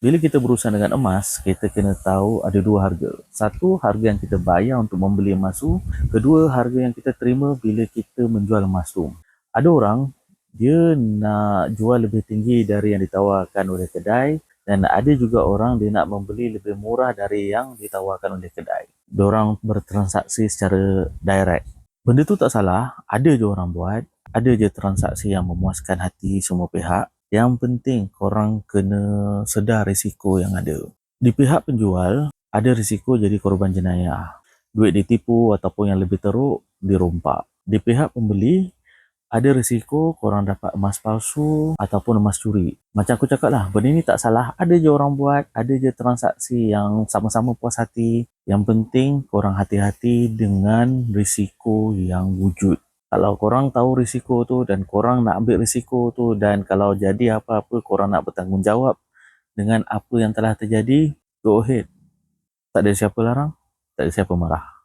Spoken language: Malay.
Bila kita berurusan dengan emas, kita kena tahu ada dua harga. Satu, harga yang kita bayar untuk membeli emas tu. Kedua, harga yang kita terima bila kita menjual emas tu. Ada orang, dia nak jual lebih tinggi dari yang ditawarkan oleh kedai, dan ada juga orang dia nak membeli lebih murah dari yang ditawarkan oleh kedai. Diorang bertransaksi secara direct. Benda tu tak salah, ada je orang buat, ada je transaksi yang memuaskan hati semua pihak. Yang penting korang kena sedar risiko yang ada. Di pihak penjual, ada risiko jadi korban jenayah. Duit ditipu ataupun yang lebih teruk, dirompak. Di pihak pembeli, ada risiko korang dapat emas palsu ataupun emas curi. Macam aku cakap lah, benda ni tak salah. Ada je orang buat, ada je transaksi yang sama-sama puas hati. Yang penting korang hati-hati dengan risiko yang wujud. Kalau korang tahu risiko tu dan korang nak ambil risiko tu, dan kalau jadi apa-apa korang nak bertanggungjawab dengan apa yang telah terjadi, go ahead. Tak ada siapa larang, tak ada siapa marah.